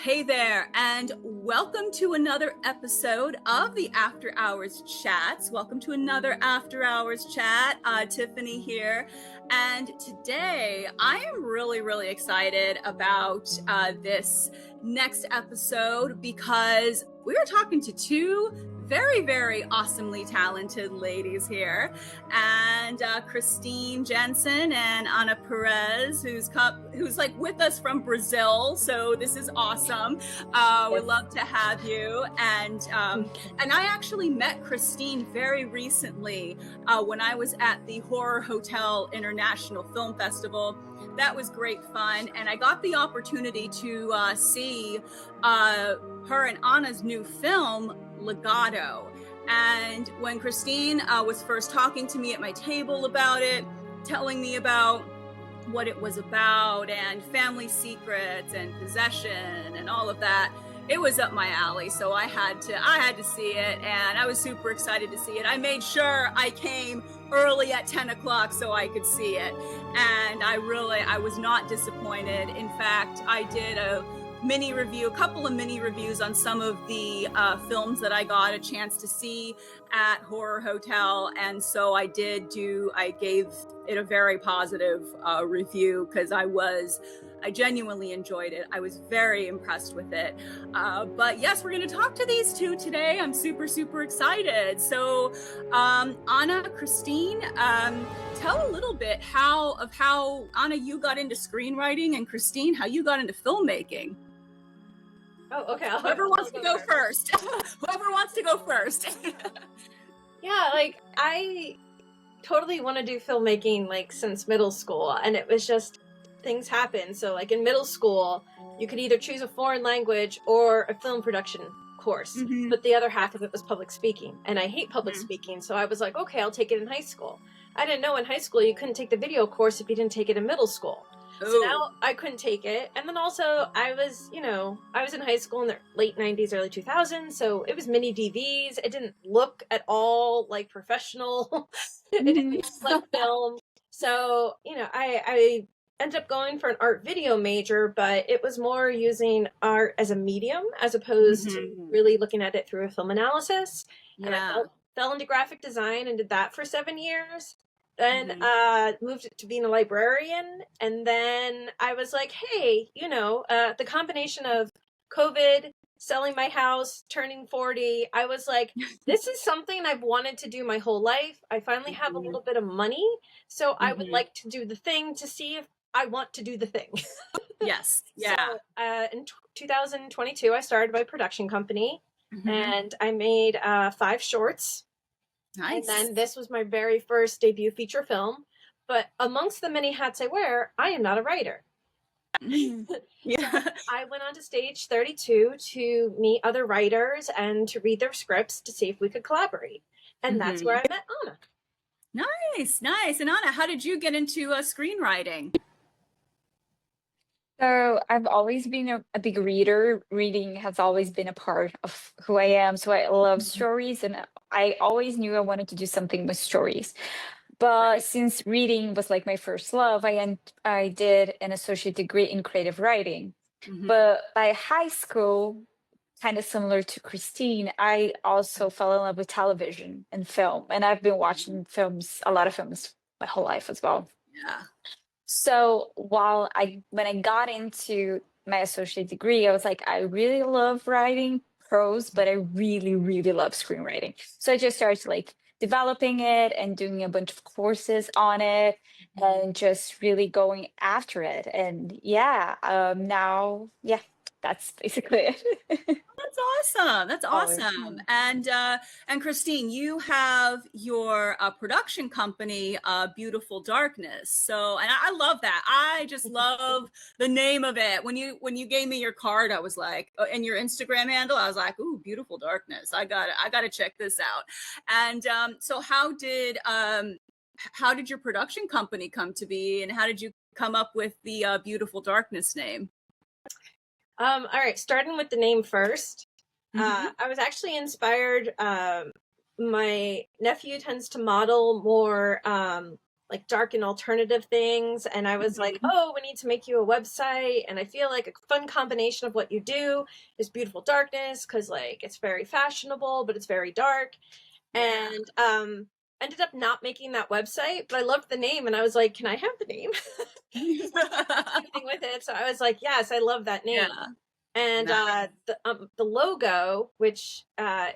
hey there, and welcome to another episode of the After Hours Chats. Welcome to another After Hours Chat. Tiffany here, and today I am really excited about this next episode because we are talking to two very awesomely talented ladies here, and Christine Jansen and Ana Perez, who's like with us from Brazil. So this is awesome. We'd love to have you. And I actually met Christine very recently when I was at the Horror Hotel International Film Festival. That was great fun, and I got the opportunity to see her and Anna's new film, Legado. And when Christine was first talking to me at my table about it, telling me about what it was about and family secrets and possession and all of that, it was up my alley. So I had to see it, and I was super excited to see it. I made sure I came early at 10 o'clock so I could see it, and I was not disappointed. In fact, I did a couple of mini reviews on some of the films that I got a chance to see at Horror Hotel, and so I gave it a very positive review because I genuinely enjoyed it. I was very impressed with it. But yes, we're going to talk to these two today. I'm super excited. So Anna, Christine, tell a little bit how Anna, you got into screenwriting, and Christine, how you got into filmmaking. Oh, okay. Whoever wants to go first. Whoever wants to go first. Yeah, like I totally want to do filmmaking like since middle school, and it was just things happen. So like in middle school, you could either choose a foreign language or a film production course, but the other half of it was public speaking, and I hate public speaking, so I was like, okay, I'll take it in high school. I didn't know in high school you couldn't take the video course if you didn't take it in middle school. Ooh. So now I couldn't take it. And then also I was in high school in the late 90s, early 2000s. So it was mini DVs. It didn't look at all like professional. It didn't look like film. So, I ended up going for an art video major, but it was more using art as a medium as opposed to really looking at it through a film analysis. Yeah. And I fell into graphic design and did that for 7 years. Then moved to being a librarian, and then I was like, hey, the combination of COVID, selling my house, turning 40, I was like, this is something I've wanted to do my whole life. I finally have a little bit of money, so I would like to do the thing to see if I want to do the thing. Yes. Yeah. So in 2022, I started my production company, and I made 5 shorts. Nice. And then this was my very first debut feature film. But amongst the many hats I wear, I am not a writer. Yeah. So I went on to Stage 32 to meet other writers and to read their scripts to see if we could collaborate. And that's where I met Anna. Nice. And Anna, how did you get into screenwriting? So I've always been a big reader. Reading has always been a part of who I am. So I love stories, and I always knew I wanted to do something with stories. But since reading was like my first love, I did an associate degree in creative writing. But by high school, kind of similar to Christine, I also fell in love with television and film. And I've been watching a lot of films my whole life as well. Yeah. So when I got into my associate degree, I was like, I really love writing prose, but I really love screenwriting. So I just started like developing it and doing a bunch of courses on it and just really going after it. And now, that's basically it. That's awesome. And Christine, you have your production company, Beautiful Darkness. So, and I love that. I just love the name of it. When you gave me your card, I was like, and your Instagram handle, I was like, ooh, Beautiful Darkness. I gotta check this out. And so how did your production company come to be, and how did you come up with the Beautiful Darkness name? All right, starting with the name first. I was actually inspired. My nephew tends to model more like dark and alternative things. And I was like, oh, we need to make you a website. And I feel like a fun combination of what you do is beautiful darkness, because like it's very fashionable, but it's very dark. And ended up not making that website, but I loved the name, and I was like, can I have the name? Everything with it. So I was like, yes, I love that name. Yeah. And Nice. the logo, which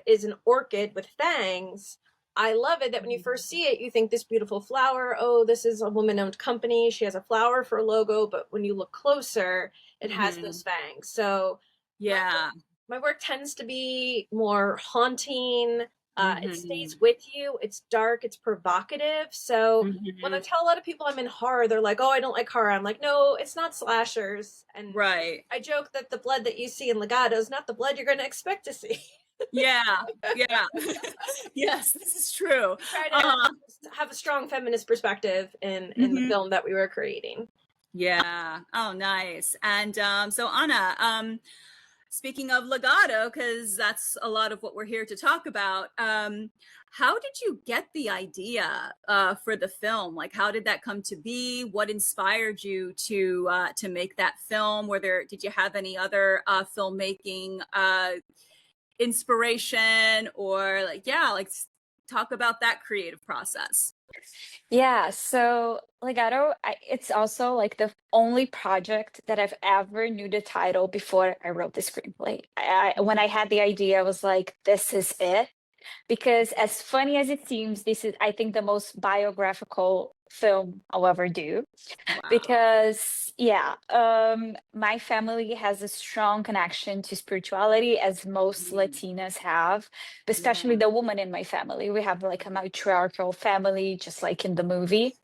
is an orchid with fangs, I love it that when you first see it, you think this beautiful flower, oh, this is a woman-owned company. She has a flower for a logo, but when you look closer, it has those fangs. So yeah, my work tends to be more haunting. It stays with you. It's dark. It's provocative. So when I tell a lot of people I'm in horror, they're like, "Oh, I don't like horror." I'm like, "No, it's not slashers." And right. I joke that the blood that you see in Legado is not the blood you're going to expect to see. Yeah, yeah. Yes, this is true. Try to have a strong feminist perspective in the film that we were creating. Yeah. Oh, nice. And so Anna, speaking of Legado, because that's a lot of what we're here to talk about, how did you get the idea for the film? Like, how did that come to be? What inspired you to make that film? Did you have any other filmmaking inspiration, or talk about that creative process? Yeah, so Legato, it's also like the only project that I've ever knew the title before I wrote the screenplay. When I had the idea, I was like, this is it. Because as funny as it seems, this is, I think, the most biographical film I'll ever do. Wow. Because my family has a strong connection to spirituality, as most Latinas have, especially the woman in my family. We have like a matriarchal family, just like in the movie.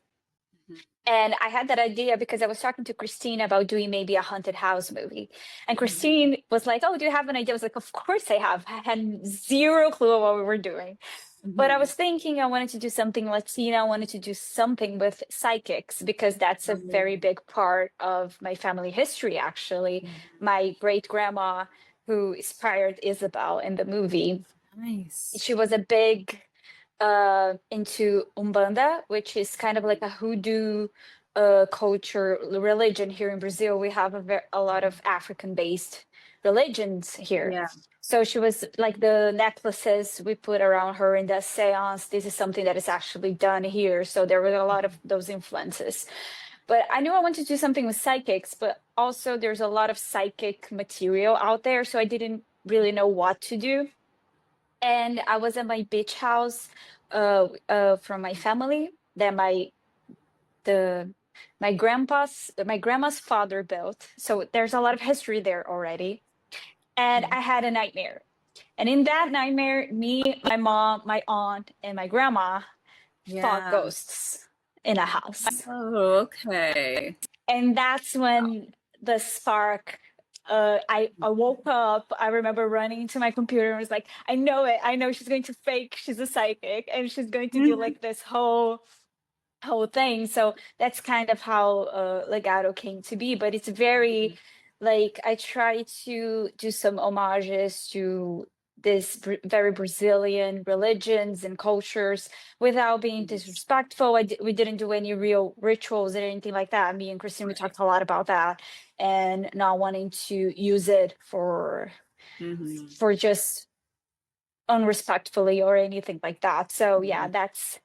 And I had that idea because I was talking to Christine about doing maybe a haunted house movie. And Christine was like, oh, do you have an idea? I was like, of course I have. I had zero clue of what we were doing. But I was thinking I wanted to do something Latina. I wanted to do something with psychics, because that's a very big part of my family history, actually. My great grandma, who inspired Isabel in the movie, she was a big into Umbanda, which is kind of like a hoodoo culture religion here in Brazil. We have a lot of African-based religions here. Yeah. So she was like, the necklaces we put around her in the seance, this is something that is actually done here. So there were a lot of those influences. But I knew I wanted to do something with psychics, but also there's a lot of psychic material out there. So I didn't really know what to do. And I was at my beach house from my family that my grandma's father built. So there's a lot of history there already. And I had a nightmare. And in that nightmare, me, my mom, my aunt, and my grandma fought ghosts in a house. Oh, okay. And that's when the spark, I woke up. I remember running to my computer and was like, I know it. I know she's going to fake. She's a psychic, and she's going to do like this whole thing. So that's kind of how Legado came to be. But it's very like, I try to do some homages to this very Brazilian religions and cultures without being disrespectful. We didn't do any real rituals or anything like that. Me and Christine, we talked a lot about that, and not wanting to use it for just unrespectfully or anything like that. So yeah, that's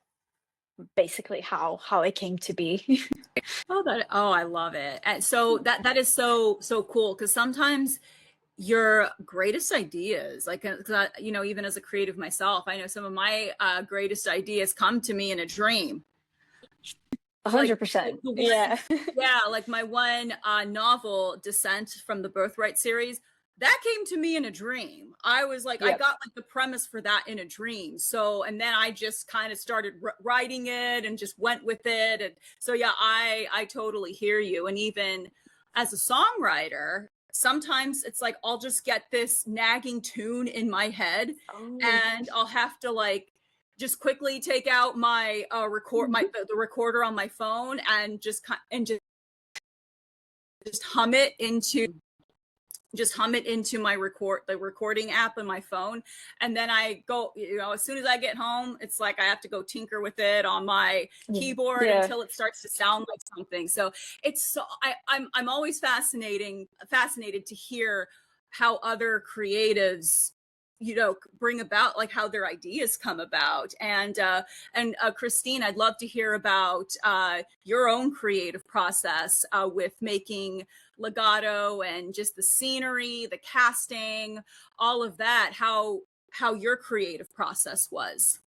basically how it came to be. I love it. And so that is so cool, because sometimes your greatest ideas, like, 'cause even as a creative myself, I know some of my greatest ideas come to me in a dream. 100%. Yeah. Yeah, like my one novel, Descent from the Birthright series, that came to me in a dream. I was like, I got like the premise for that in a dream. So, and then I just kind of started writing it and just went with it. And so, yeah, I totally hear you. And even as a songwriter, sometimes it's like, I'll just get this nagging tune in my head, and I'll have to like just quickly take out my the recorder on my phone and just hum it into just hum it into my the recording app on my phone. And then I go, as soon as I get home, it's like I have to go tinker with it on my keyboard until it starts to sound like something. So it's so I'm always fascinated to hear how other creatives bring about, like, how their ideas come about. And Christine, I'd love to hear about your own creative process with making Legado, and just the scenery, the casting, all of that, how your creative process was.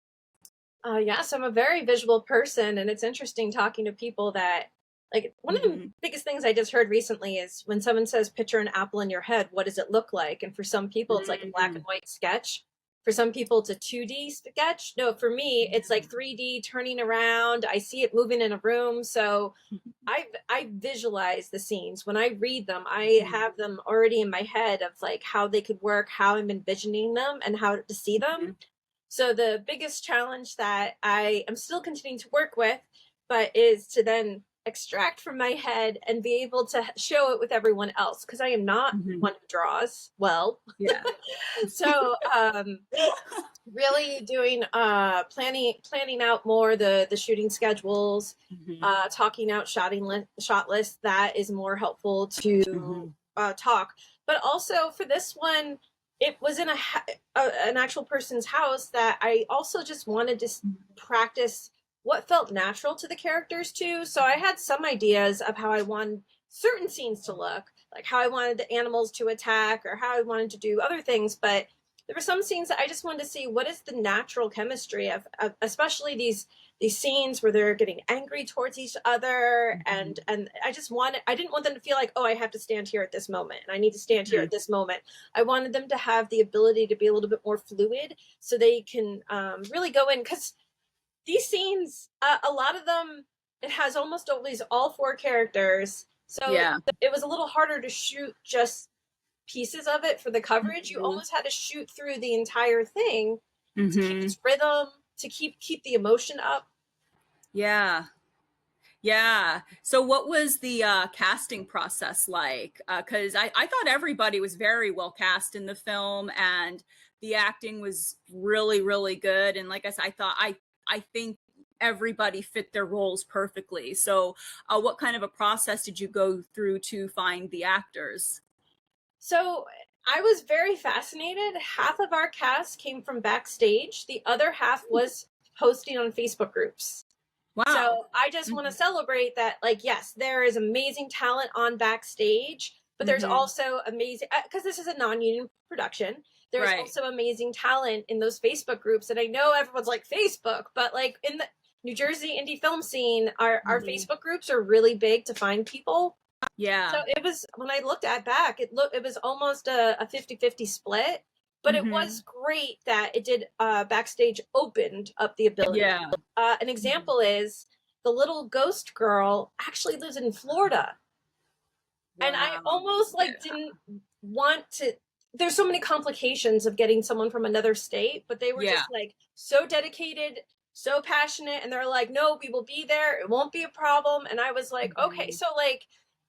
Yes, I'm a very visual person, and it's interesting talking to people that, like, one of the biggest things I just heard recently is when someone says, picture an apple in your head, what does it look like? And for some people, it's like a black and white sketch. For some people, it's a 2D sketch. No, for me, it's like 3D turning around. I see it moving in a room. So I visualize the scenes. When I read them, I have them already in my head of like how they could work, how I'm envisioning them, and how to see them. So the biggest challenge that I am still continuing to work with, but is to then extract from my head and be able to show it with everyone else, because I am not one who draws well. So really doing planning out more the shooting schedules, talking out shot lists. That is more helpful to talk. But also for this one, it was in an actual person's house that I also just wanted to practice what felt natural to the characters too. So I had some ideas of how I wanted certain scenes to look, like how I wanted the animals to attack or how I wanted to do other things. But there were some scenes that I just wanted to see what is the natural chemistry of especially these scenes where they're getting angry towards each other. And I didn't want them to feel like, oh, I have to stand here at this moment and I need to stand here at this moment. I wanted them to have the ability to be a little bit more fluid so they can really go in, because these scenes, a lot of them, it has almost always all 4 characters. So it was a little harder to shoot just pieces of it for the coverage. You almost had to shoot through the entire thing to keep its rhythm, to keep the emotion up. So what was the casting process like? Because I thought everybody was very well cast in the film, and the acting was really, really good. And like I said, I think everybody fit their roles perfectly. So what kind of a process did you go through to find the actors? So I was very fascinated. Half of our cast came from backstage. The other half was posting on Facebook groups. Wow. So I just want to celebrate that, like, yes, there is amazing talent on backstage, but there's also amazing, because this is a non-union production, there's also amazing talent in those Facebook groups. And I know everyone's like, Facebook, but like in the New Jersey indie film scene, our Facebook groups are really big to find people. So it was, when I looked at back, it was almost a 50-50 split, but it was great that it did backstage opened up the ability. An example is the little ghost girl actually lives in Florida. And I almost didn't want to, there's so many complications of getting someone from another state, but they were just like so dedicated, so passionate. And they're like, no, we will be there. It won't be a problem. And I was like, okay. So like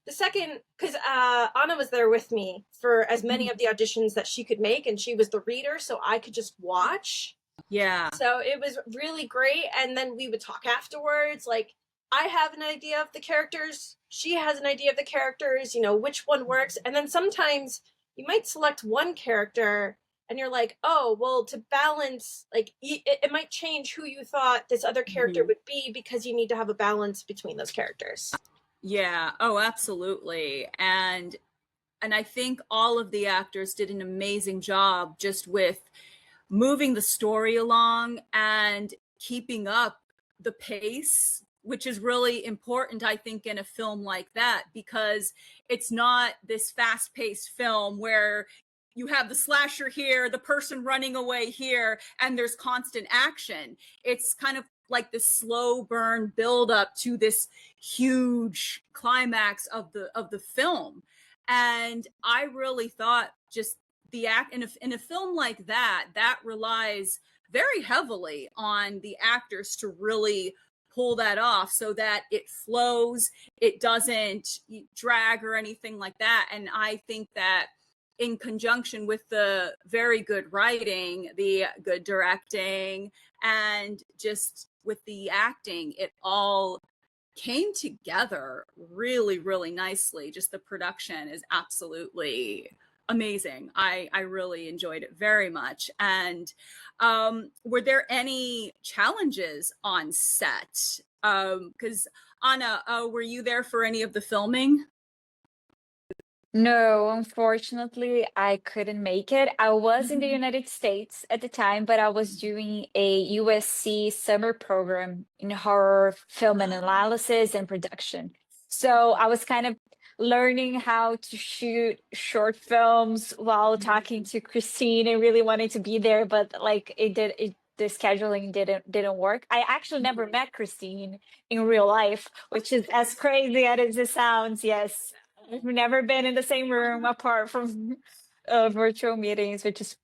the second, because Anna was there with me for as many of the auditions that she could make. And she was the reader, so I could just watch. So it was really great. And then we would talk afterwards. Like, I have an idea of the characters. She has an idea of the characters, which one works. And then sometimes you might select one character and you're like, oh, well, to balance, like, it might change who you thought this other character would be, because you need to have a balance between those characters. Oh, absolutely. And I think all of the actors did an amazing job just with moving the story along and keeping up the pace, which is really important, I think, in a film like that, because it's not this fast-paced film where you have the slasher here, the person running away here, and there's constant action. It's kind of like this slow burn build up to this huge climax of the film. And I really thought just the act in a film like that relies very heavily on the actors to really pull that off so that it flows, it doesn't drag or anything like that. And I think that in conjunction with the very good writing, the good directing, and just with the acting, it all came together really, really nicely. Just the production is absolutely amazing. I really enjoyed it very much. And were there any challenges on set? Because Anna, were you there for any of the filming? No, unfortunately, I couldn't make it. I was in the Mhm. United States at the time, but I was doing a USC summer program in horror film and analysis and production. So I was kind of learning how to shoot short films while talking to Christine and really wanting to be there, but like the scheduling didn't work. I actually never met Christine in real life, which is as crazy as it sounds. Yes. We've never been in the same room apart from virtual meetings, which is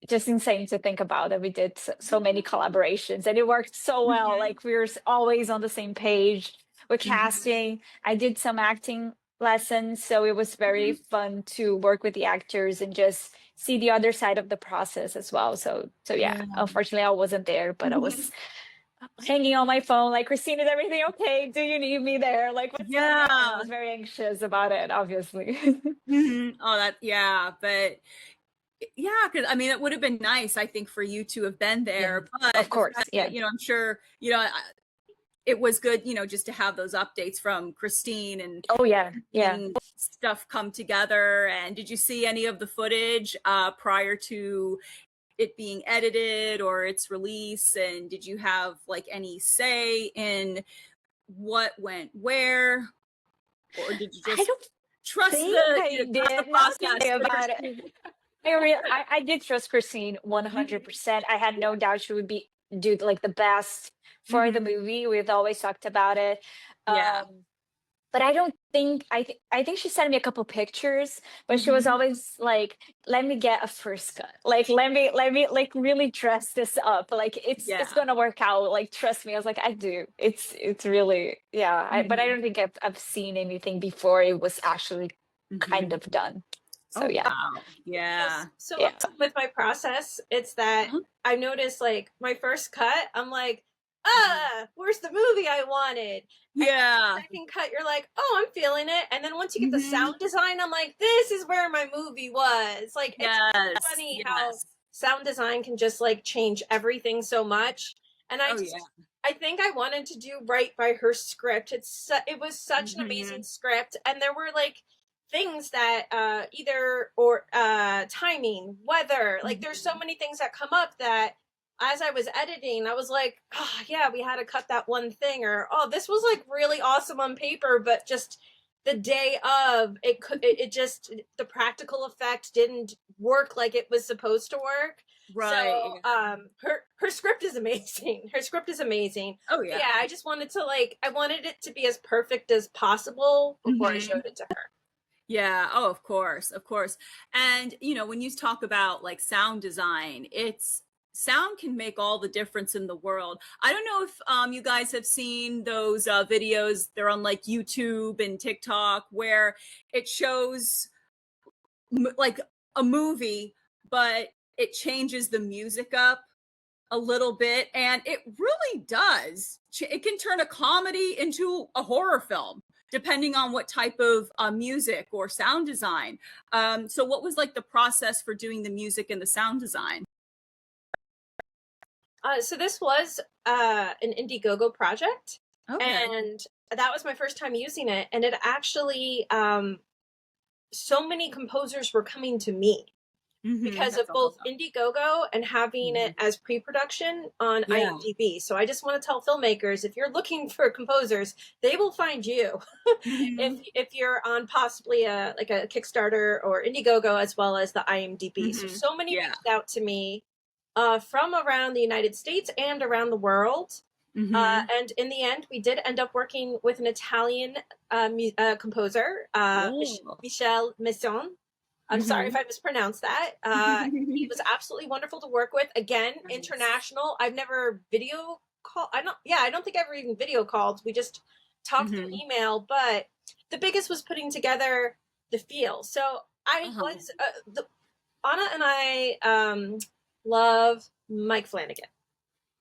just insane to think about that we did so many collaborations and it worked so well. Mhm. Like we were always on the same page with Mhm. casting. I did some acting lessons, so it was very Mhm. fun to work with the actors and just see the other side of the process as well. So yeah, Yeah. unfortunately I wasn't there, but I Mhm. was hanging on my phone like, Christine, is everything okay? Do you need me there? Like, what's going on? I Yeah. was very anxious about it, obviously. Oh, that, yeah, but yeah, because I mean, it would have been nice, I think, for you to have been Yeah, there. of But the course. fact Yeah. that, I'm sure, it was good, just to have those updates from Christine and Oh yeah, yeah. seeing stuff come together. And did you see any of the footage prior to it being edited or its release? And did you have like any say in what went where, or did you I just don't trust think the I trust the did. Now process thinking for about it, Christine? I did trust Christine Mhm. 100%. I had no doubt she would be do like the best for the Mhm. movie. We've always talked about it. Yeah. But I don't think I think she sent me a couple pictures, but she was Mhm. always like, "Let me get a first cut. Like, let me like really dress this up. Like, it's Yeah. gonna work out. Like, trust me." I was like, "I do. It's really yeah." But I Mhm. don't think I've seen anything before it was actually kind Mhm. of done. So Oh, yeah, wow. Yeah. So yeah. with my process, it's that Uh-huh. I noticed like my first cut, I'm like, Mhm. where's the movie I wanted? And Yeah. second cut, you're like, oh, I'm feeling it. And then once you get the Mhm. sound design, I'm like, this is where my movie was. Like, it's Yes. funny how Yes. sound design can just like change everything so much. And Oh, yeah. I think I wanted to do right by her script. It was such an amazing Mhm. script, and there were like things that either or timing, weather, like there's so Mhm. many things that come up that as I was editing, I was like, oh yeah, we had to cut that one thing, or oh, this was like really awesome on paper, but just the day of it just the practical effect didn't work like it was supposed to work. So Right. Yeah. her script is amazing. Her script is amazing. Oh, But yeah. yeah, I just wanted to like I wanted it to be as perfect as possible before I Mhm. showed it to her. Yeah. Oh, of course. Of course. And, when you talk about like sound design, it's sound can make all the difference in the world. I don't know if you guys have seen those videos. They're on like YouTube and TikTok where it shows like a movie, but it changes the music up a little bit, and it really does. It can turn a comedy into a horror film depending on what type of music or sound design. So what was like the process for doing the music and the sound design? So this was an Indiegogo project, Okay. and that was my first time using it. And it actually, so many composers were coming to me because That's of awesome. both Indiegogo and having it as pre-production on Yeah. IMDb. So I just want to tell filmmakers, if you're looking for composers, they will find you. Mhm. If you're on possibly a like a Kickstarter or Indiegogo as well as the IMDb. Mhm. So many Yeah. reached out to me from around the United States and around the world. Mhm. And in the end, we did end up working with an Italian composer, Whoa. Michel Messon. I'm sorry if Mhm. I mispronounced that. He was absolutely wonderful to work with. Again, Nice. international. I've never video call. I don't. Yeah, I don't think I ever even video called. We just talked through Mhm. email. But the biggest was putting together the feel. So I was Anna and I love Mike Flanagan.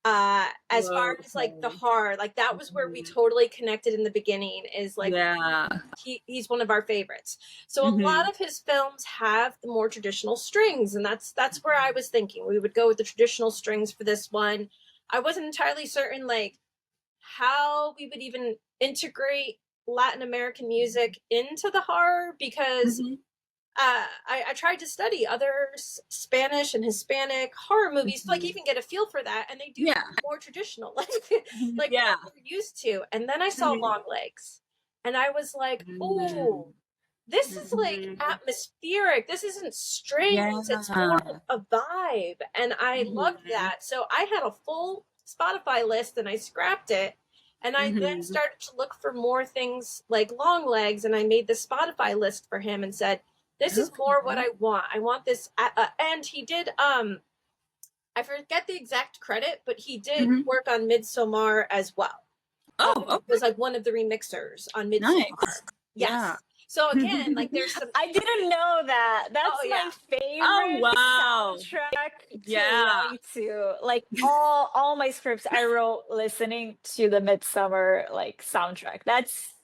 As far as like the horror, like that was where we totally connected in the beginning. Is like he's one of our favorites. So a lot of his films have the more traditional strings, and that's where I was thinking we would go with the traditional strings for this one. I wasn't entirely certain like how we would even integrate Latin American music into the horror, because I tried to study other Spanish and Hispanic horror movies to like even get a feel for that, and they do more traditional, like what we're used to. And then I saw Longlegs, and I was like, oh, this is like atmospheric. This isn't strings. It's more a vibe, and I loved that. So I had a full Spotify list, and I scrapped it. And I then started to look for more things like Longlegs, and I made the Spotify list for him and said, this is more what I want. I want this. And he did, I forget the exact credit, but he did work on Midsommar as well. It was like one of the remixers on Midsommar. Nice. Yes. Yeah. So again, like there's some. I didn't know that. That's my favorite soundtrack to write to. Like all my scripts I wrote listening to the Midsummer like soundtrack. That's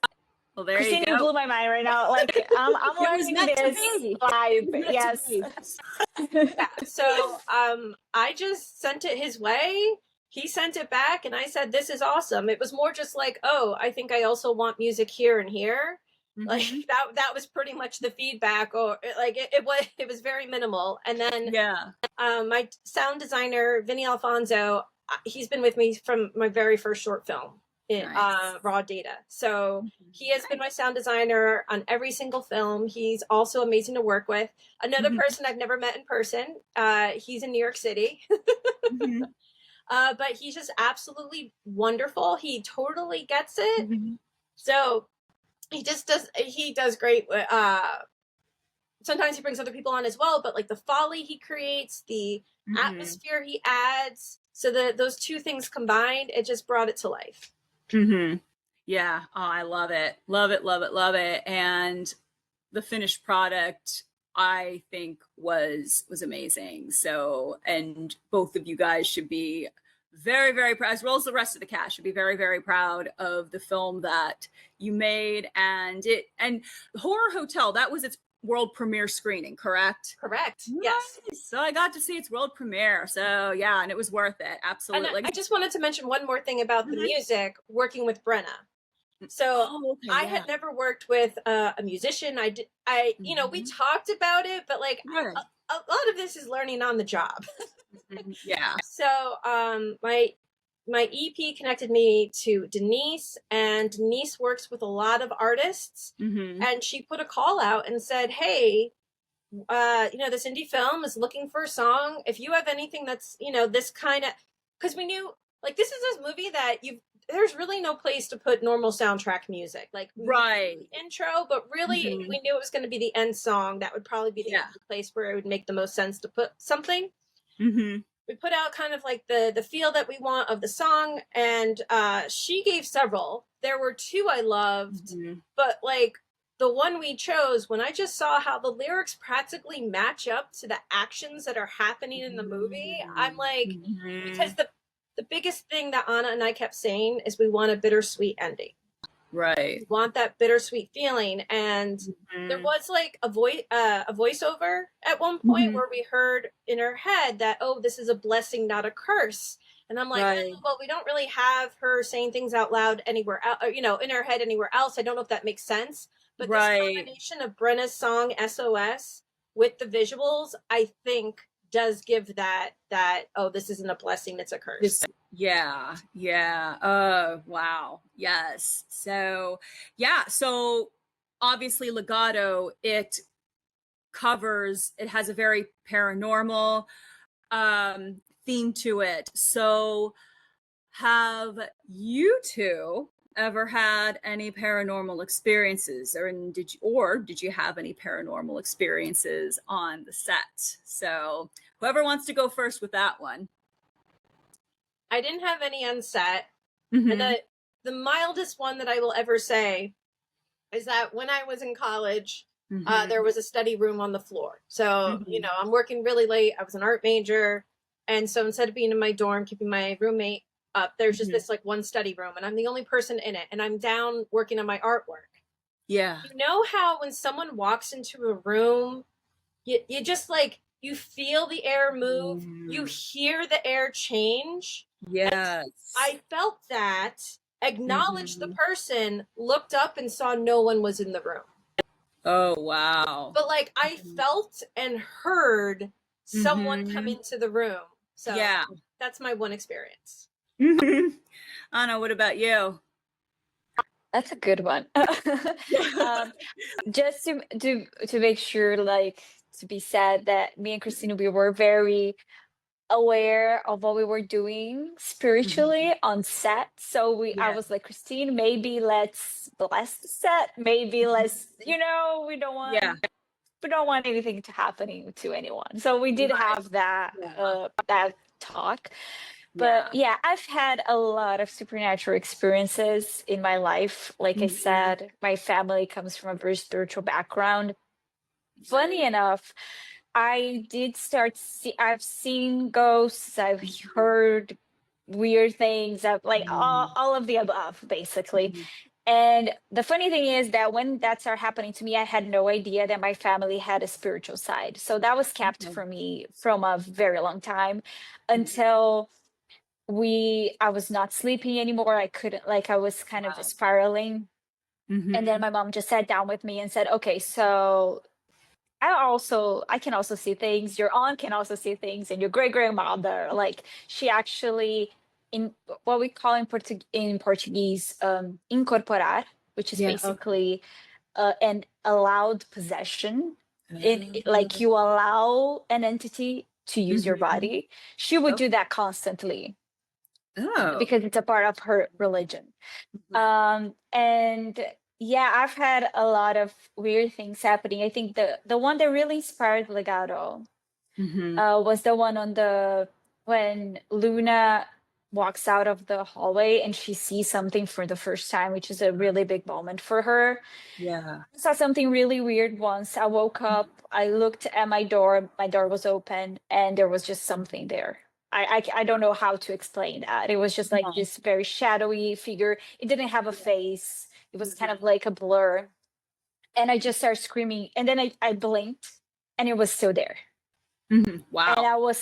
there Christina, you blew my mind right now. Like I'm learning this vibe. Yes. So I just sent it his way. He sent it back, and I said, "This is awesome." It was more just like, "Oh, I think I also want music here and here." Like that was pretty much the feedback, or like it was very minimal. And then my sound designer Vinny Alfonso, he's been with me from my very first short film in Raw Data. So he has been my sound designer on every single film. He's also amazing to work with. Another person I've never met in person. He's in New York City. But he's just absolutely wonderful. He totally gets it. So he does great. Sometimes he brings other people on as well, but like the folly he creates, the atmosphere he adds, so those two things combined, it just brought it to life. Yeah. Oh, I love it. Love it, love it, love it. And the finished product, I think was amazing. So, and both of you guys should be very, very proud, as well as the rest of the cast should be very, very proud of the film that you made. And Horror Hotel, that was its world premiere screening, correct? Correct. Yes. So I got to see its world premiere. So yeah, and it was worth it. Absolutely. And I just wanted to mention one more thing about the music, working with Brenna. So I had never worked with a musician. You know, we talked about it, but like a lot of this is learning on the job. So my EP connected me to Denise, and Denise works with a lot of artists, and she put a call out and said, hey, you know, this indie film is looking for a song. If you have anything that's, you know, this kind of, because we knew like this is a movie that there's really no place to put normal soundtrack music, like intro, but really we knew it was going to be the end song. That would probably be the place where it would make the most sense to put something. We put out kind of like the feel that we want of the song, and she gave several. There were two I loved, but like the one we chose, when I just saw how the lyrics practically match up to the actions that are happening in the movie, I'm like, because the biggest thing that Anna and I kept saying is we want a bittersweet ending. Right. We want that bittersweet feeling. And there was like a voiceover at one point where we heard in her head that, oh, this is a blessing, not a curse. And I'm like, oh, well, we don't really have her saying things out loud anywhere else, you know, in her head anywhere else. I don't know if that makes sense. But this combination of Brenna's song SOS with the visuals, I think does give that oh, this isn't a blessing, it's a curse. Yeah. Wow. Yes. So obviously Legado, it has a very paranormal theme to it. So have you two ever had any paranormal experiences, or did you have any paranormal experiences on the set? So whoever wants to go first with that one. I didn't have any on set. And the mildest one that I will ever say is that when I was in college, There was a study room on the floor. So, you Mhm. know, I'm working really late. I was an art major. And so instead of being in my dorm, keeping my roommate up, there's just Mhm. this like one study room and I'm the only person in it. And I'm down working on my artwork. Yeah. You know how when someone walks into a room, you just like, you feel the air move, you hear the air change. And Yes. I felt that, acknowledged the Mhm. person, looked up and saw no one was in the room. Oh, wow. But like I felt and heard someone come Mhm. into the room. So Yeah. that's my one experience. Anna, what about you? That's a good one. um, just to make sure, like, to be said that me and Christina, we were very aware of what we were doing spiritually on set. So I Yeah. was like, Christine, maybe let's bless the set. Maybe let's, Yeah. we don't want anything to happening to anyone. So we did Right. have that Yeah. that talk. Yeah. But yeah, I've had a lot of supernatural experiences in my life. Like I Mhm. said, my family comes from a very spiritual background. Funny Right. enough, I've seen ghosts, I've Mhm. heard weird things, I've like Mhm. all of the above, basically. Mhm. And the funny thing is that when that started happening to me, I had no idea that my family had a spiritual side. So that was kept Okay. from me from a very long time Mhm. until I was not sleeping anymore. I couldn't, like, I was kind of Wow. spiraling. And then Mhm. my mom just sat down with me and said, okay, so I can also see things. Your aunt can also see things, and your great grandmother, like, she actually, in what we call in Portuguese, incorporar, which is Yeah. Okay. basically an allowed possession. Like, Oh. you allow an entity to use your Mhm. body. She would Okay. do that constantly Oh. because it's a part of her religion. Mhm. And yeah, I've had a lot of weird things happening. I think the one that really inspired Legado Mhm. was the one when Luna walks out of the hallway and she sees something for the first time, which is a really big moment for her. Yeah. I saw something really weird once. I woke up, I looked at my door was open, and there was just something there. I don't know how to explain that. It was just like Uh-huh. this very shadowy figure. It didn't have a face. It was kind Mhm. of like a blur. And I just started screaming. And then I blinked and it was still there. Mhm. And Wow.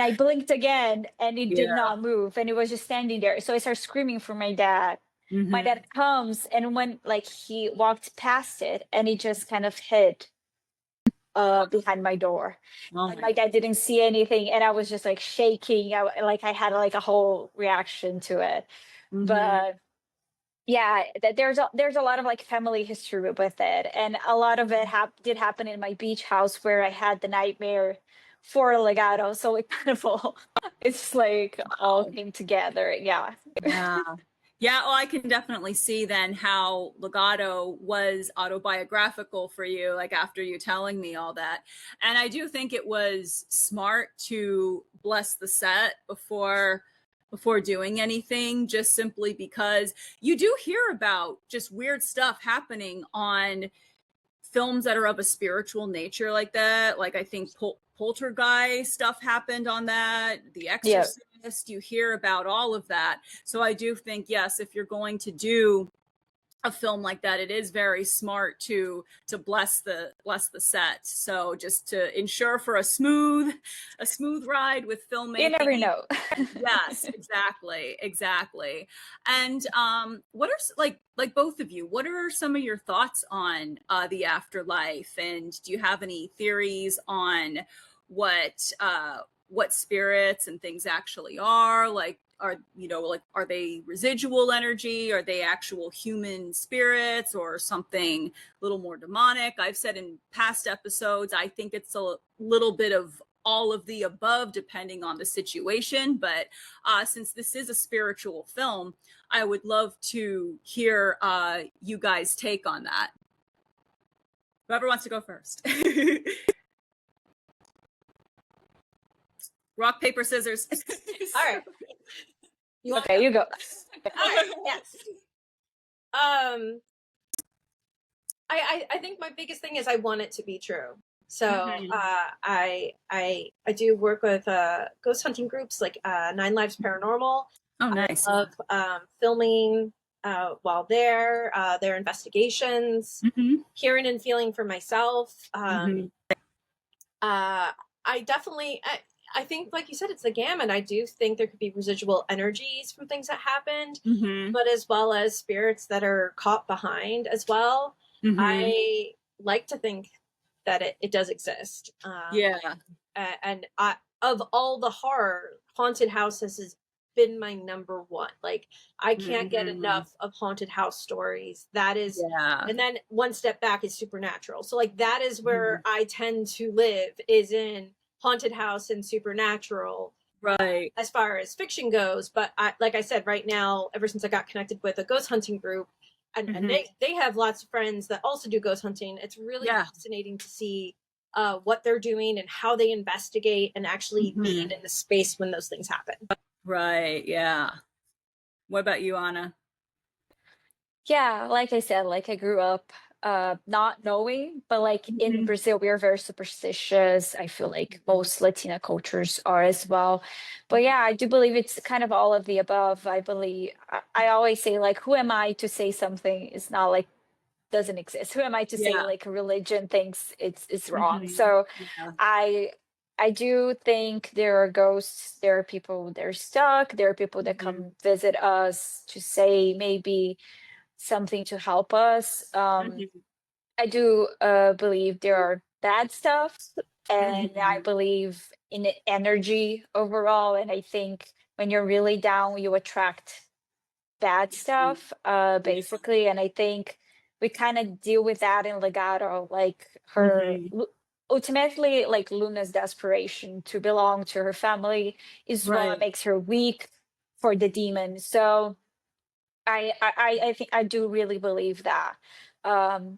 I blinked again and it did Yeah. not move. And it was just standing there. So I started screaming for my dad. My Mhm. dad comes, and when, like, he walked past it and he just kind of hid behind my door. Oh And my my God. dad didn't see anything, and I was just like shaking. I had like a whole reaction to it. Mhm. But yeah, there's a lot of like family history with it, and a lot of it did happen in my beach house where I had the nightmare for Legado. So it kind of all it's like all Wow. came together. Yeah. Yeah. Yeah, well, I can definitely see then how Legato was autobiographical for you, like after you telling me all that. And I do think it was smart to bless the set before doing anything, just simply because you do hear about just weird stuff happening on films that are of a spiritual nature like that. Like I think Poltergeist stuff happened on that, The Yeah. Exorcist, you hear about all of that. So I do think, yes, if you're going to do a film like that, it is very smart to bless the set. So just to ensure for a smooth ride with You never filmmaking. know. Yes, exactly, exactly. And what are like both of you? What are some of your thoughts on the afterlife? And do you have any theories on what what spirits and things actually are? Like, are they residual energy? Are they actual human spirits or something a little more demonic? I've said in past episodes, I think it's a little bit of all of the above depending on the situation, but since this is a spiritual film, I would love to hear you guys take on that. Whoever wants to go first. Rock, paper, scissors. All right. You want to Okay, go? you go. All right. Yes. Um, I think my biggest thing is I want it to be true. So Mhm. I do work with ghost hunting groups like Nine Lives Paranormal. Oh, I nice. love filming while there, their investigations, Mhm. hearing and feeling for myself. Mhm. I definitely, I think, like you said, it's the gamut. I do think there could be residual energies from things that happened, Mhm. but as well as spirits that are caught behind as well. Mhm. I like to think that it does exist. Yeah. And of all the horror, haunted houses has been my number one. Like, I can't get Mhm. enough of haunted house stories. That is, Yeah. and then one step back is supernatural. So like that is where Mhm. I tend to live, is in haunted house and supernatural Right. as far as fiction goes. But like I said, right now, ever since I got connected with a ghost hunting group, and Mhm. they have lots of friends that also do ghost hunting. It's really Yeah. fascinating to see what they're doing and how they investigate and actually be Mhm. in the space when those things happen. Right. Yeah. What about you, Anna? Yeah, like I said, like I grew up not knowing, but like in Mhm. Brazil we are very superstitious. I feel like most Latina cultures are as well. But yeah, I do believe it's kind of all of the above. I believe I always say like who am I to say something is not like doesn't exist? Who am I to say Yeah. like religion thinks it's wrong? Mhm. So Yeah. I I do think there are ghosts, there are people that are stuck, there are people that Mhm. come visit us to say maybe something to help us. Mhm. I do believe there are bad stuff, and I Mhm. believe in the energy overall. And I think when you're really down, you attract bad stuff, Yeah. basically. And I think we kind of deal with that in Legato, like Mhm. ultimately, like Luna's desperation to belong to her family is what Right. makes her weak for the demon. So I think I do really believe that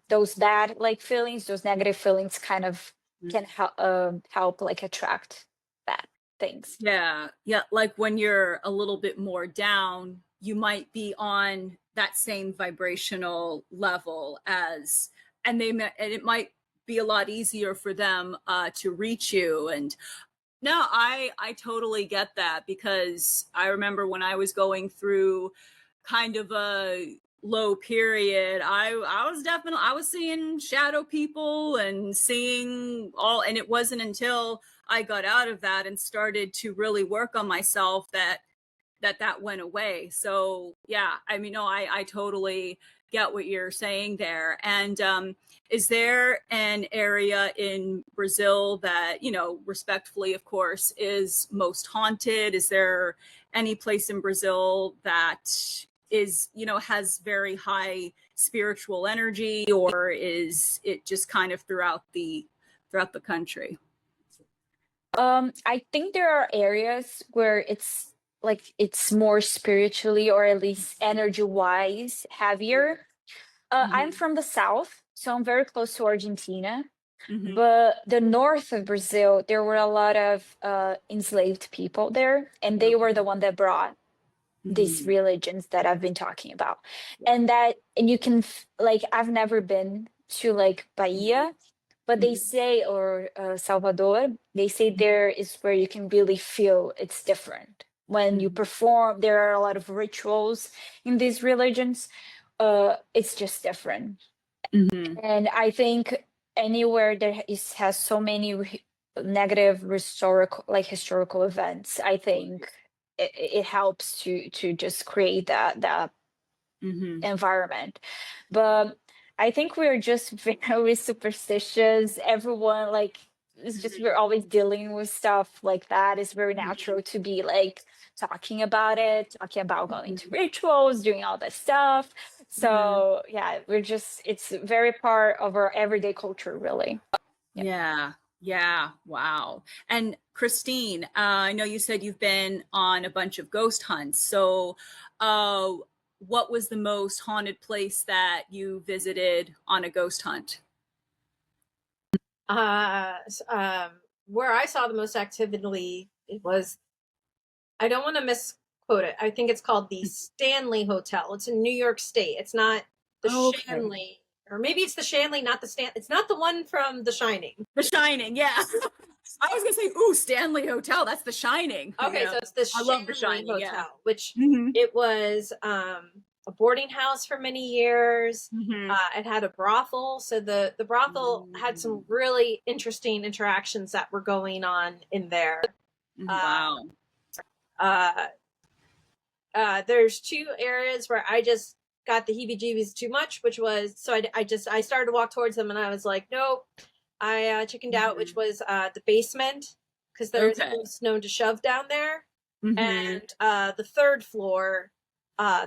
those bad like feelings, those negative feelings kind of can help like attract bad things. Yeah. Yeah. Like when you're a little bit more down, you might be on that same vibrational level as, and it might be a lot easier for them to reach you. And no, I totally get that because I remember when I was going through kind of a low period, I was definitely I was seeing shadow people and seeing all, and it wasn't until I got out of that and started to really work on myself that went away. So yeah, I mean, no, I totally get what you're saying there. And is there an area in Brazil that, you know, respectfully, of course, is most haunted? Is there any place in Brazil that is, you know, has very high spiritual energy, or is it just kind of throughout the country? I think there are areas where it's like it's more spiritually or at least energy wise heavier. I'm Mm-hmm. from the south, so I'm very close to Argentina. Mm-hmm. But the north of Brazil, there were a lot of enslaved people there, and they were the one that brought these Mm-hmm. religions that I've been talking about. Yeah. And you can like I've never been to like Bahia, but they Mm-hmm. say or Salvador, they say there is where you can really feel it's different when you perform. There are a lot of rituals in these religions. It's just different, Mm-hmm. and I think anywhere that is has so many negative historical events, I think it helps to just create that Mm-hmm. environment. But I think we're just very superstitious. Everyone like it's just we're always dealing with stuff like that. It's very natural to be like talking about it, talking about going to rituals, doing all that stuff. Yeah. So yeah, we're just it's very part of our everyday culture, really. Yeah. Yeah. Yeah. Wow. And Christine, I know you said you've been on a bunch of ghost hunts. So, uh, what was the most haunted place that you visited on a ghost hunt? Uh, s- um, where I saw the most activity, it was, I don't want to misquote it. I think it's called the Stanley Hotel. It's in New York State. It's not the Okay. Shanley. or maybe it's the Shanley, not the Stan. It's not the one from The Shining. The Shining, yeah. I was gonna say, ooh, Stanley Hotel. That's The Shining. Okay, so it's the I love The Shanley Shining, Hotel, yeah. which it was a boarding house for many years. It had a brothel, so the brothel had some really interesting interactions that were going on in there. Wow. There's two areas where I just got the heebie-jeebies too much, which was, so I started to walk towards them and I was like, nope. I chickened out, which was the basement, because there's a known to shove down there. And the third floor,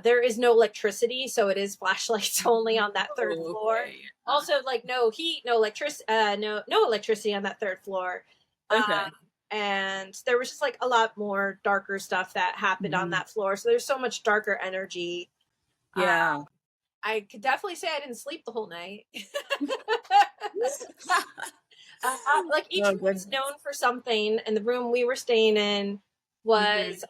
there is no electricity, so it is flashlights only on that third floor. Also, like, no heat, no electricity on that third floor. And there was just like a lot more darker stuff that happened on that floor. So there's so much darker energy. Yeah. I could definitely say I didn't sleep the whole night. Like each room was known for something, and the room we were staying in was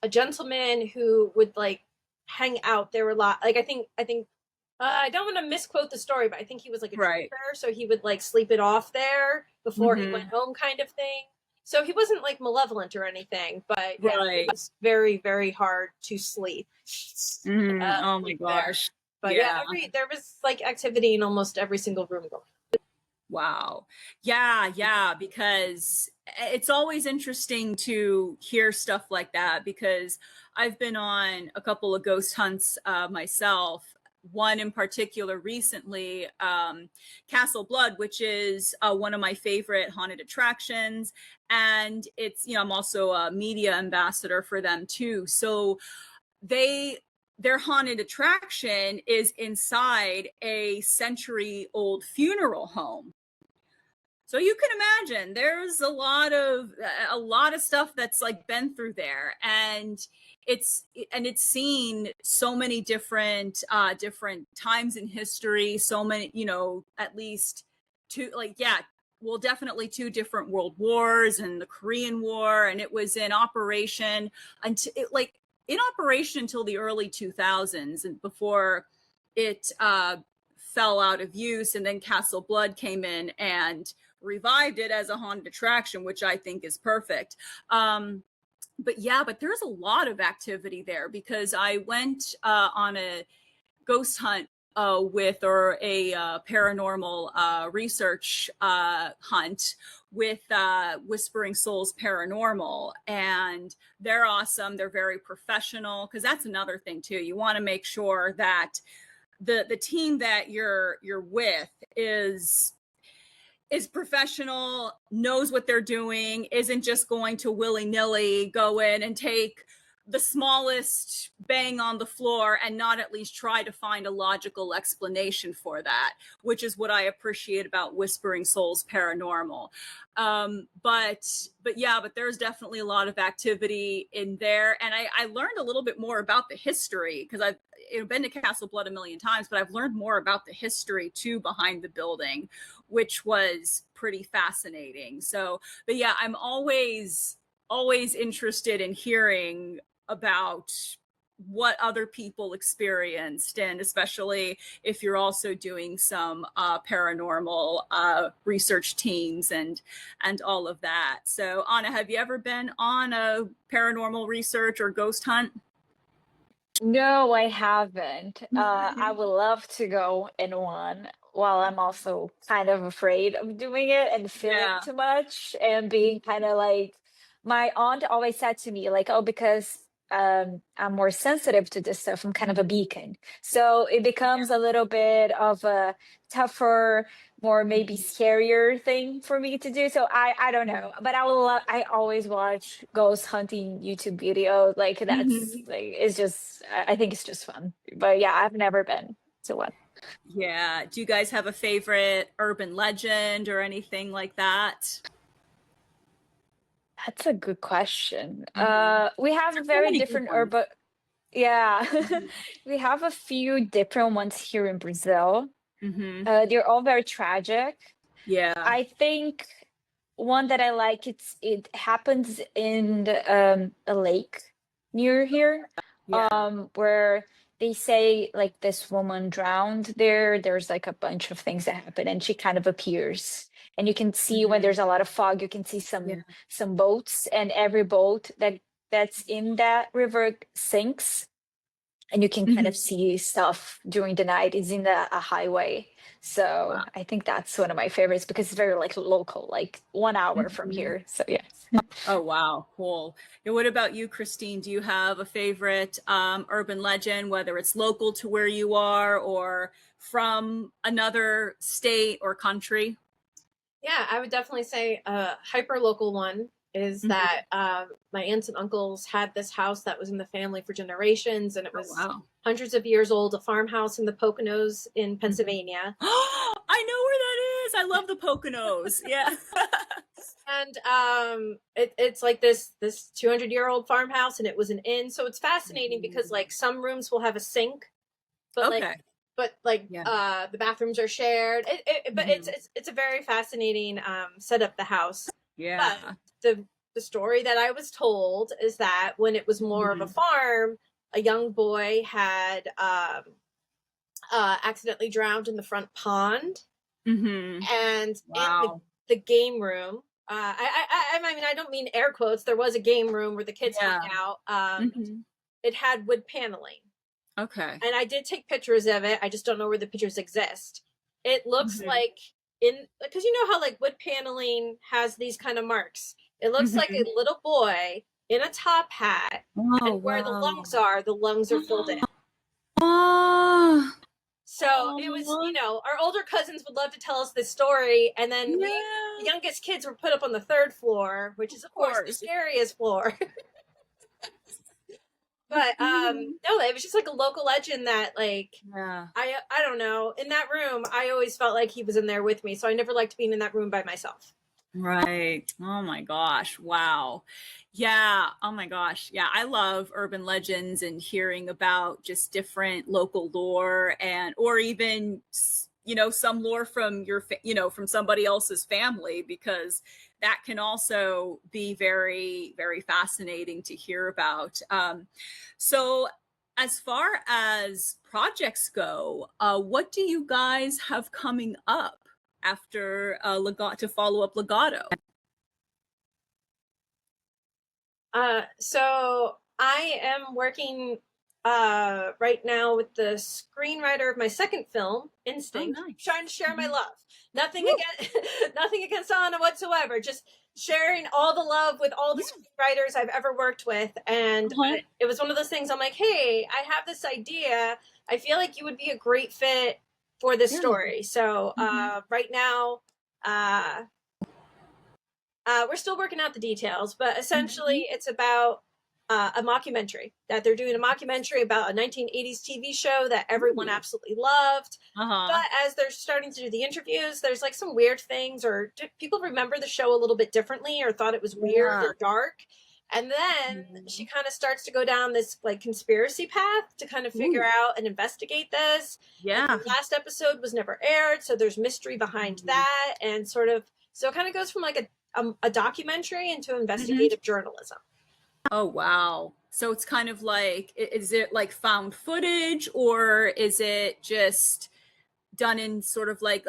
a gentleman who would like hang out. There were a lot, like I think I don't want to misquote the story, but I think he was like a drinker, so he would like sleep it off there before he went home, kind of thing. So he wasn't like malevolent or anything, but it was very, very hard to sleep. Oh my gosh. But there was like activity in almost every single room going. Wow. Yeah, because it's always interesting to hear stuff like that, because I've been on a couple of ghost hunts myself. One in particular recently, Castle Blood, which is one of my favorite haunted attractions. And it's, I'm also a media ambassador for them too. So their haunted attraction is inside a century-old funeral home. So you can imagine there's a lot of stuff that's like been through there, and it's seen so many different times in history, so many, at least two, definitely two different world wars and the Korean War, and it was in operation until the early 2000s, and before it fell out of use, and then Castle Blood came in and revived it as a haunted attraction, which I think is perfect. But there's a lot of activity there, because I went on a ghost hunt with a paranormal research hunt with Whispering Souls Paranormal, and they're awesome. They're very professional, because that's another thing too. You want to make sure that the team that you're with is professional, knows what they're doing, isn't just going to willy-nilly go in and take the smallest bang on the floor and not at least try to find a logical explanation for that, which is what I appreciate about Whispering Souls Paranormal. But there's definitely a lot of activity in there. And I learned a little bit more about the history, because I've been to Castle Blood a million times, but I've learned more about the history too behind the building, which was pretty fascinating. So, but yeah, I'm always interested in hearing about what other people experienced, and especially if you're also doing some paranormal research teams and all of that. So Anna, have you ever been on a paranormal research or ghost hunt? No, I haven't. I would love to go in one, while I'm also kind of afraid of doing it and feeling too much and being kind of like, my aunt always said to me, like, oh, because I'm more sensitive to this stuff, I'm kind of a beacon. So it becomes a little bit of a tougher, more maybe scarier thing for me to do. So I don't know, but I always watch ghost hunting YouTube videos. Like that's like, it's just, I think it's just fun. But yeah, I've never been to one. Yeah. Do you guys have a favorite urban legend or anything like that? That's a good question. We have a very different urban. Yeah, we have a few different ones here in Brazil. They're all very tragic. Yeah. I think one that I like, it happens in a lake near here, where they say like this woman drowned there. There's like a bunch of things that happen, and she kind of appears. And you can see when there's a lot of fog, you can see some boats, and every boat that's in that river sinks, and you can kind of see stuff during the night. It's in a highway. So Wow. I think that's one of my favorites because it's very like local, like 1 hour from here. So yeah. Oh, wow. Cool. And what about you, Christine? Do you have a favorite urban legend, whether it's local to where you are or from another state or country? Yeah, I would definitely say a hyper local one is that my aunts and uncles had this house that was in the family for generations, and it was Wow. hundreds of years old, a farmhouse in the Poconos in Pennsylvania. I know where that is. I love the Poconos. Yeah. And it's like this 200-year-old farmhouse, and it was an inn. So it's fascinating because like some rooms will have a sink, but Okay. the bathrooms are shared. But it's a very fascinating setup, the house. Yeah. But the story that I was told is that when it was more of a farm, a young boy had accidentally drowned in the front pond, and in the game room. I mean, I don't mean air quotes. There was a game room where the kids hung out. It had wood paneling. Okay. And I did take pictures of it. I just don't know where the pictures exist. It looks like because you know how like wood paneling has these kind of marks. It looks like a little boy in a top hat, and where the lungs are filled in. So it was, you know, our older cousins would love to tell us this story, and then the youngest kids were put up on the 3rd floor, which is of course the scariest floor. But no, it was just like a local legend that like I don't know. In that room, I always felt like he was in there with me, so I never liked being in that room by myself. Right. Oh my gosh. Wow. Yeah. Oh my gosh. Yeah. I love urban legends and hearing about just different local lore or even, you know, some lore from from somebody else's family, because that can also be very, very fascinating to hear about. So as far as projects go, what do you guys have coming up after Legado, to follow up Legado? So I am working right now with the screenwriter of my second film, Instinct. Nice. Trying to share my love. Nothing against Anna whatsoever. Just sharing all the love with all the screenwriters I've ever worked with. And it was one of those things I'm like, hey, I have this idea. I feel like you would be a great fit for this story. So right now, we're still working out the details, but essentially it's about a mockumentary that they're doing, a mockumentary about a 1980s TV show that everyone absolutely loved. But as they're starting to do the interviews, there's like some weird things, or people remember the show a little bit differently or thought it was weird or dark. And then she kind of starts to go down this like conspiracy path to kind of figure out and investigate this. And the last episode was never aired, so there's mystery behind that, and sort of, so it kind of goes from like a documentary into investigative journalism. Oh, wow. So it's kind of like, is it like found footage, or is it just done in sort of like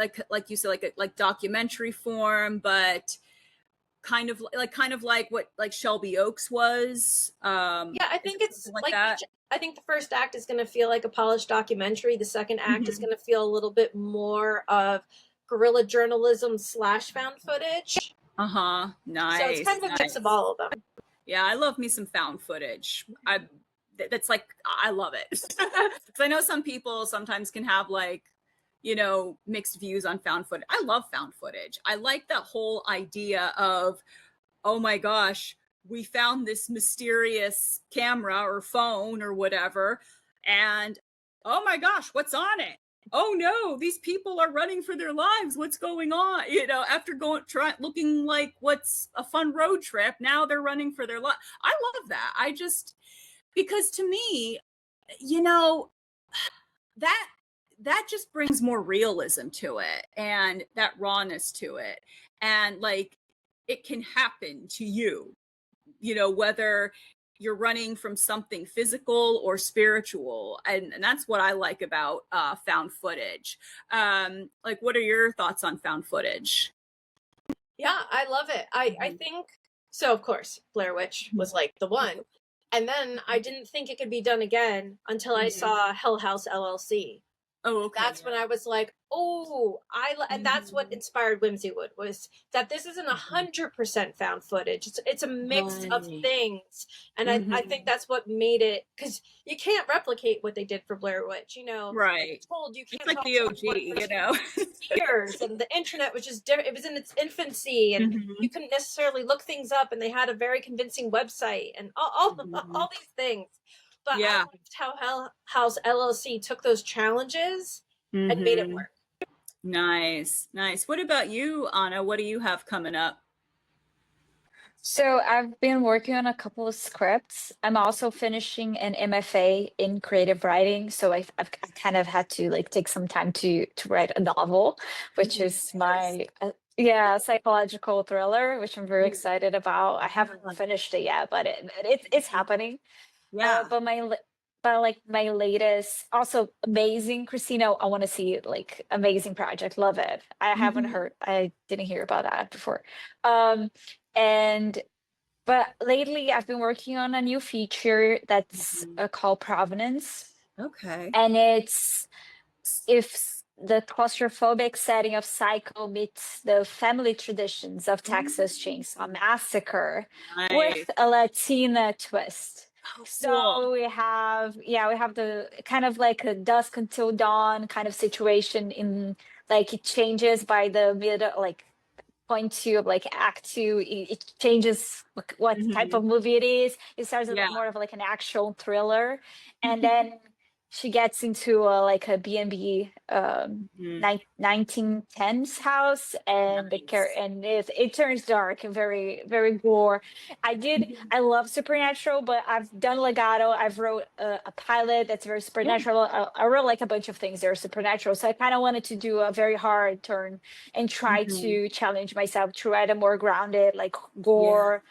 you said, like documentary form, but kind of like what like Shelby Oaks was? I think it's like that. I think the first act is going to feel like a polished documentary. The second act is going to feel a little bit more of guerrilla journalism / found footage. Nice. So it's kind of a mix of all of them. Yeah, I love me some found footage. That's like, I love it. Because I know some people sometimes can have like, you know, mixed views on found footage. I love found footage. I like that whole idea of, oh my gosh, we found this mysterious camera or phone or whatever, and oh my gosh, what's on it? Oh no, these people are running for their lives. What's going on? You know, after looking like what's a fun road trip, now they're running for their life. I love that. Because to me, you know, that just brings more realism to it, and that rawness to it. And like, it can happen to you, you know, whether you're running from something physical or spiritual, and that's what I like about found footage. Like, what are your thoughts on found footage? Yeah, I love it. I think so. Of course, Blair Witch was like the one, and then I didn't think it could be done again until I saw Hell House LLC. Oh, okay. That's when I was like, oh, and that's what inspired Whimsywood, was that this isn't 100% found footage. It's a mix of things, and I think that's what made it, because you can't replicate what they did for Blair Witch. You know, right? Told you can't. It's like the OG, you know. Years, and the internet was just different. It was in its infancy, and you couldn't necessarily look things up, and they had a very convincing website, and all these things. But I loved how Hell House LLC took those challenges and made it work. Nice. What about you, Anna? What do you have coming up? So I've been working on a couple of scripts. I'm also finishing an MFA in creative writing, so I kind of had to like take some time to write a novel, which is my psychological thriller, which I'm very excited about. I haven't finished it yet, but it's happening. Yeah. But like my latest, also amazing, Christina, I want to see it, like amazing project. Love it. I didn't hear about that before. But lately I've been working on a new feature that's called Provenance. Okay. And it's if the claustrophobic setting of Psycho meets the family traditions of Texas Chainsaw Massacre with a Latina twist. Oh, So cool. we have the kind of like a dusk until dawn kind of situation, in like it changes by the middle, like point two of like act two, it changes what type of movie it is. It starts with more of like an actual thriller, and then she gets into like a B&B 1910s house, and it turns dark and very, very gore. I love supernatural, but I've done Legado. I've wrote a pilot that's very supernatural. I wrote like a bunch of things that are supernatural, so I kind of wanted to do a very hard turn and try to challenge myself to write a more grounded, like gore,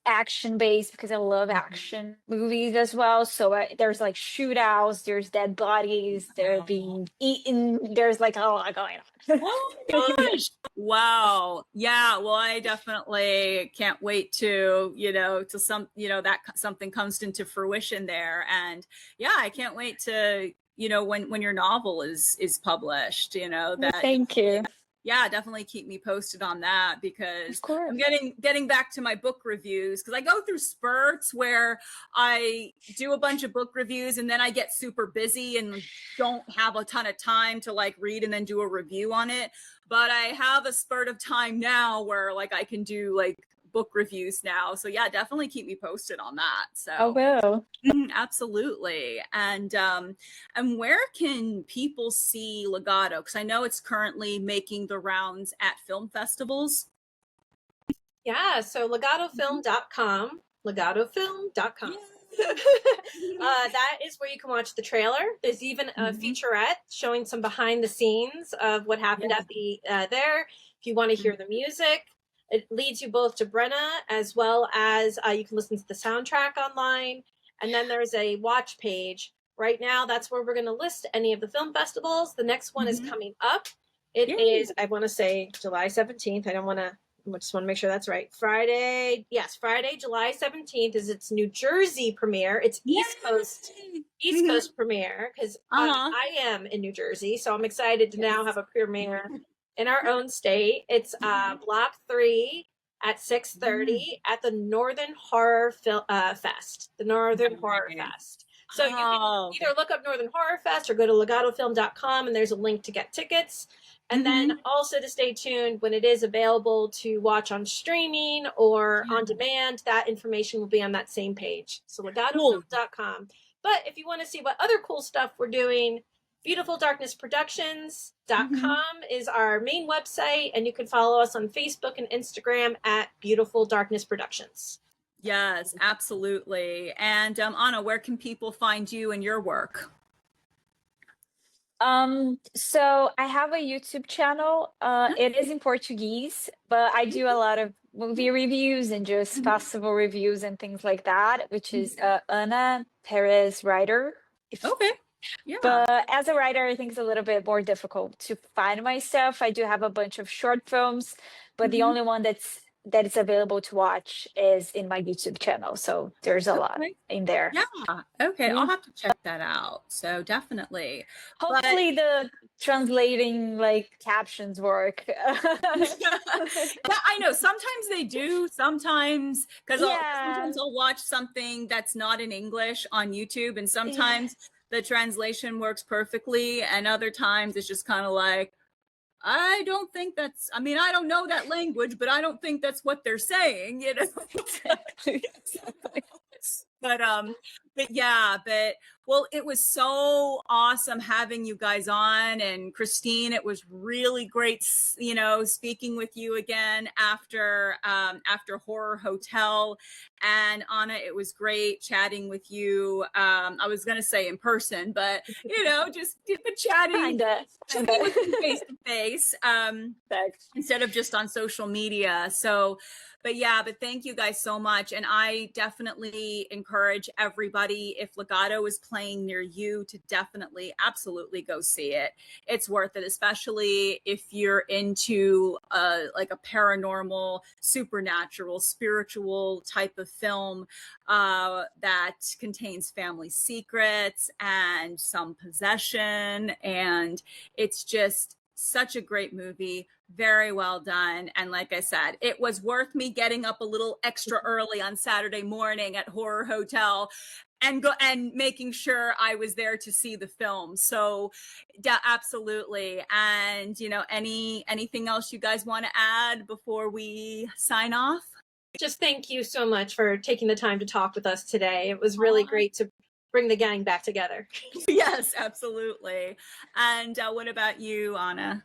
action based, because I love action movies as well. So there's like shootouts, there's dead bodies, they're being eaten, there's like a lot going on. Oh my gosh. Wow. Yeah. Well, I definitely can't wait to, that something comes into fruition there. And yeah, I can't wait to, when your novel is published, that. Thank you. Yeah, definitely keep me posted on that, because I'm getting back to my book reviews, because I go through spurts where I do a bunch of book reviews and then I get super busy and don't have a ton of time to like read and then do a review on it. But I have a spurt of time now where like I can do like book reviews now. So yeah, definitely keep me posted on that. So I will. Absolutely. And where can people see Legado? Because I know it's currently making the rounds at film festivals. Yeah, so legadofilm.com. That is where you can watch the trailer. There's even a featurette showing some behind the scenes of what happened at the there. If you want to hear the music, it leads you both to Brenna, as well as you can listen to the soundtrack online. And then there's a watch page. Right now, that's where we're going to list any of the film festivals. The next one is coming up. It is, I want to say, July 17th. I just want to make sure that's right. Friday, July 17th is its New Jersey premiere. It's East Coast premiere, because I am in New Jersey, so I'm excited to now have a premiere in our own state. It's Block 3 at 6:30 at the Northern Horror Fest. The Northern Horror Fest. So you can either look up Northern Horror Fest or go to legadofilm.com, and there's a link to get tickets. And then also to stay tuned when it is available to watch on streaming or on demand. That information will be on that same page. So legadofilm.com. But if you want to see what other cool stuff we're doing, beautifuldarknessproductions.com is our main website, and you can follow us on Facebook and Instagram at Beautiful Darkness Productions. Yes, absolutely. And Anna, where can people find you and your work? So I have a YouTube channel. It is in Portuguese, but I do a lot of movie reviews and just festival reviews and things like that, which is Anna Perez Writer. Okay. Yeah. But as a writer, I think it's a little bit more difficult to find my stuff. I do have a bunch of short films, but the only one that is available to watch is in my YouTube channel. So there's a lot Okay. in there. Yeah. Okay. I'll have to check that out. So definitely. Hopefully the translating like captions work. Yeah, I know. Sometimes they do. Sometimes, because sometimes I'll watch something that's not in English on YouTube, and sometimes the translation works perfectly, and other times it's just kind of like, I don't think that's, I mean, I don't know that language, but I don't think that's what they're saying, you know? Exactly. But yeah, well, it was so awesome having you guys on. And Christine, it was really great, you know, speaking with you again after Horror Hotel. And Anna, it was great chatting with you. I was going to say in person, but you know, just chatting with you face to face, instead of just on social media. So, but thank you guys so much. And I definitely encourage everybody, if Legado is playing near you, to definitely, absolutely go see it. It's worth it, especially if you're into like a paranormal, supernatural, spiritual type of film that contains family secrets and some possession. And it's just such a great movie. Very well done. And like I said, it was worth me getting up a little extra early on Saturday morning at Horror Hotel and making sure I was there to see the film. So absolutely. And you know, anything else you guys want to add before we sign off? Just thank you so much for taking the time to talk with us today. It was really great to bring the gang back together. Yes, absolutely. And what about you, Anna?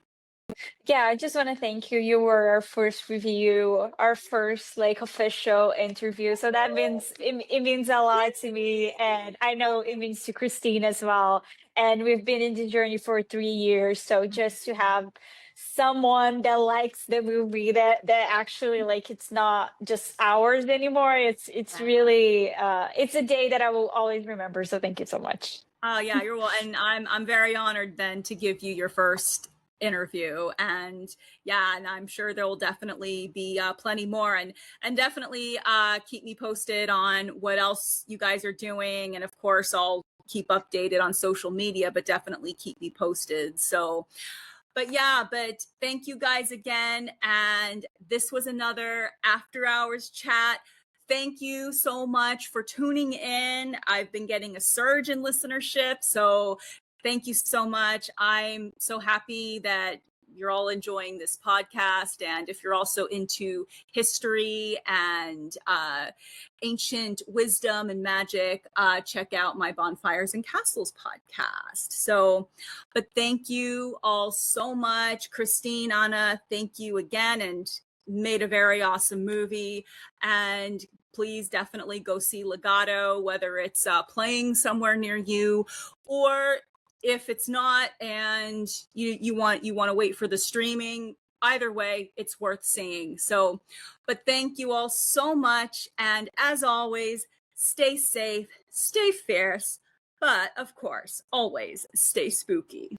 Yeah, I just want to thank you. You were our first review, our first like official interview. So that means it means a lot to me, and I know it means to Christine as well. And we've been in the journey for 3 years. So just to have someone that likes the movie that actually like it's not just ours anymore. It's really it's a day that I will always remember. So thank you so much. Oh yeah, you're well, and I'm very honored then to give you your first interview. And yeah, and I'm sure there will definitely be plenty more, and definitely keep me posted on what else you guys are doing. And of course I'll keep updated on social media, but definitely keep me posted. So but thank you guys again. And this was another After Hours chat. Thank you so much for tuning in. I've been getting a surge in listenership, so thank you so much. I'm so happy that you're all enjoying this podcast. And if you're also into history and ancient wisdom and magic, check out my Bonfires and Castles podcast. So, but thank you all so much. Christine, Anna, thank you again, and made a very awesome movie. And please definitely go see Legado, whether it's playing somewhere near you, or if it's not and you want to wait for the streaming. Either way, it's worth seeing. So, but thank you all so much. And as always, stay safe, stay fierce, but of course, always stay spooky.